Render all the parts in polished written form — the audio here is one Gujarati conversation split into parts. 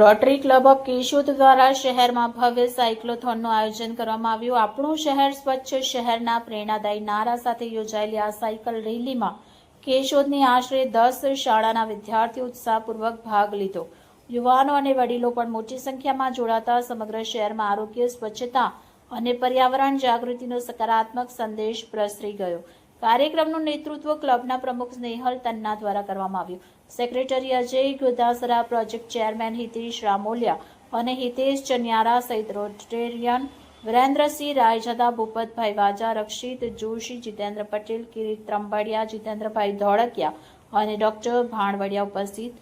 રોટરી ક્લબ ઓફ કેશોદ દ્વારા શહેરમાં ભવ્ય સાયક્લોથોનનું આયોજન કરવામાં આવ્યું। આપણું શહેર સ્વચ્છ શહેરના પ્રેરણાદાયી નારા સાથે યોજાયેલી આ સાયકલ રેલીમાં કેશોદની આશરે 10 શાળાના વિદ્યાર્થીઓ ઉત્સાહપૂર્વક ભાગ લીધો। યુવાનો અને વડીલો પણ મોટી સંખ્યામાં જોડાતા સમગ્ર શહેરમાં આરોગ્ય, સ્વચ્છતા અને પર્યાવરણ જાગૃતિનો સકારાત્મક સંદેશ પ્રસરી ગયો। કાર્યક્રમનું નેતૃત્વ ક્લબના પ્રમુખ સ્નેહલ તન્ના દ્વારા કરવામાં આવ્યું। Secretary Ajay Godasara, project chairman Hitesh Ramoliya અને હિતેશ ચનિયારા સહિત રોટેરિયન વિરેન્દ્રસિંહ રાયજાદા, ભૂપતભાઈ વાજા, રક્ષિત જોશી, જીતેન્દ્ર પટેલ, કિરીટ ત્રંબડિયા, જીતેન્દ્રભાઈ ધોળકિયા અને ડોક્ટર ભાણવડિયા ઉપસ્થિત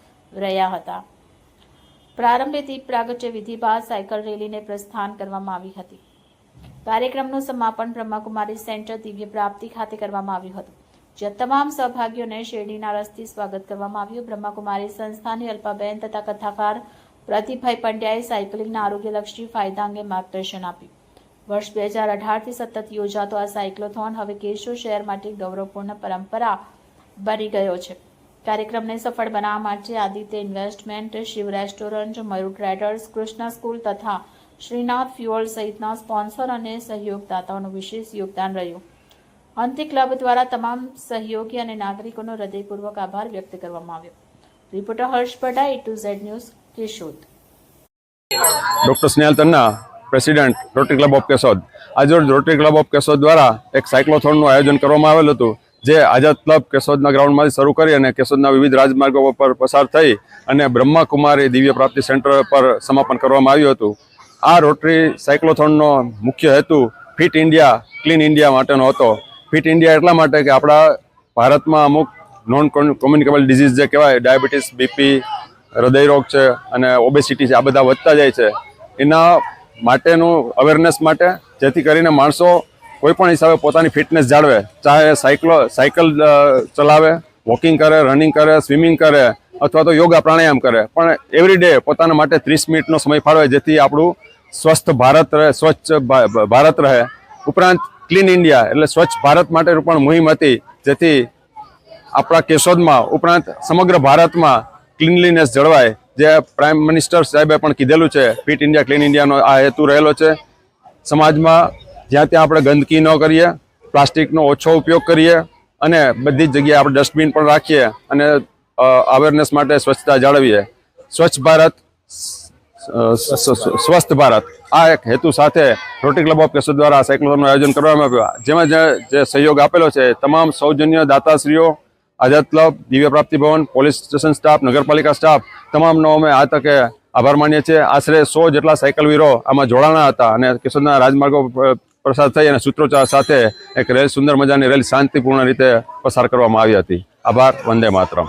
રહ્યા હતા। પ્રારંભે દીપ પ્રાગટ્ય વિધિ બાદ સાયકલ રેલીને પ્રસ્થાન કરવામાં આવી હતી। કાર્યક્રમનું સમાપન બ્રહ્માકુમારી સેન્ટર દિવ્ય પ્રાપ્તિ ખાતે કરવામાં આવ્યું હતું, જ્યાં તમામ સહભાગીઓને શેરડીના રસથી સ્વાગત કરવામાં આવ્યું। બ્રહ્માકુમારી સંસ્થાની અલ્પાબેન તથા કથાકાર પ્રદીપભાઈ પંડ્યાએ સાયકલિંગના આરોગ્યલક્ષી ફાયદા અંગે માર્ગદર્શન આપ્યું। વર્ષ 2018થી સતત યોજાતો આ સાયક્લોથોન હવે કેશોદ શહેર માટે ગૌરવપૂર્ણ પરંપરા બની ગયો છે। કાર્યક્રમને સફળ બનાવવા માટે આદિત્ય ઇન્વેસ્ટમેન્ટ, શિવ રેસ્ટોરન્ટ, મયુર ટ્રેડર્સ, કૃષ્ણા સ્કૂલ તથા શ્રીનાથ ફ્યુઅલ સહિતના સ્પોન્સર અને સહયોગદાતાઓનું વિશેષ યોગદાન રહ્યું। અંતે ક્લબ દ્વારા તમામ સહયોગી અને નાગરિકોનો હૃદયપૂર્વક આભાર વ્યક્ત કરવામાં આવ્યો। Reporter Harsh Pada, A2Z news, Keshod. Doctor Snehal Tanna, president Rotary club of Keshod. આજે રોટરી ક્લબ ઓફ કેશોદ દ્વારા એક સાયક્લોથોનનું આયોજન કરવામાં આવેલું હતું, જે આઝાદ ક્લબ કેશોદના ગ્રાઉન્ડમાંથી શરૂ કરી અને કેશોદના વિવિધ રાજમાર્ગો પર પસાર થઈ અને બ્રહ્માકુમારી દિવ્ય પ્રાપ્તિ સેન્ટર પર સમાપન કરવામાં આવ્યું હતું। આ રોટરી સાયક્લોથોનનો મુખ્ય હેતુ ફિટ ઇન્ડિયા, ક્લીન ઇન્ડિયા માટેનો હતો। ફિટ ઇન્ડિયા એટલા માટે કે આપણા ભારતમાં અમુક નોન કોમ્યુનિકેબલ ડિઝીઝ જે કહેવાય, ડાયાબિટીસ, બીપી, હૃદયરોગ છે અને ઓબેસિટી છે, આ બધા વધતા જાય છે। એના માટેનું અવેરનેસ માટે, જેથી કરીને માણસો કોઈ પણ હિસાબે પોતાની ફિટનેસ જાળવે, ચાહે સાયકલ ચલાવે, વોકિંગ કરે, રનિંગ કરે, સ્વિમિંગ કરે અથવા તો યોગા પ્રાણાયામ કરે, પણ એવરી ડે પોતાના માટે 30 મિનિટનો સમય ફાળવે, જેથી આપણું સ્વસ્થ ભારત રહે, સ્વચ્છ ભારત રહે। ઉપરાંત ક્લીન ઇન્ડિયા એટલે સ્વચ્છ ભારત માટે પણ મુહિમ હતી, જેથી આપણા કેશોદમાં ઉપરાંત સમગ્ર ભારતમાં ક્લીનલીનેસ જળવાય। જે પ્રાઇમ મિનિસ્ટર સાહેબે પણ કીધેલું છે, ફિટ ઇન્ડિયા, ક્લીન ઇન્ડિયાનો આ હેતુ રહેલો છે। સમાજમાં જ્યાં ત્યાં આપણે ગંદકી ન કરીએ, પ્લાસ્ટિકનો ઓછો ઉપયોગ કરીએ અને બધી જ જગ્યાએ આપણે ડસ્ટબિન પણ રાખીએ અને અવેરનેસ માટે સ્વચ્છતા જાળવીએ। સ્વચ્છ ભારત, સ્વસ્થ ભારત, આ એક હેતુ સાથે રોટરી ક્લબ ઓફ કેશોદ દ્વારા સાયક્લોથોનનું આયોજન કરવામાં આવ્યું। જેમાં જે સહયોગ આપેલો છે તમામ સૌજન્ય દાતાશ્રીઓ, આઝાદ ક્લબ, દિવ્ય પ્રાપ્તિ ભવન, પોલીસ સ્ટેશન સ્ટાફ, નગરપાલિકા સ્ટાફ, તમામનો અમે આ તકે આભાર માનીએ છીએ। આશરે 100 જેટલા સાયકલવીરો આમાં જોડાણા હતા અને કેશોદના રાજમાર્ગો પસાર થઈ અને સૂત્રોચ્ચાર સાથે એક સુંદર મજાની રેલી શાંતિપૂર્ણ રીતે પસાર કરવામાં આવી હતી। આભાર। વંદે માતરમ।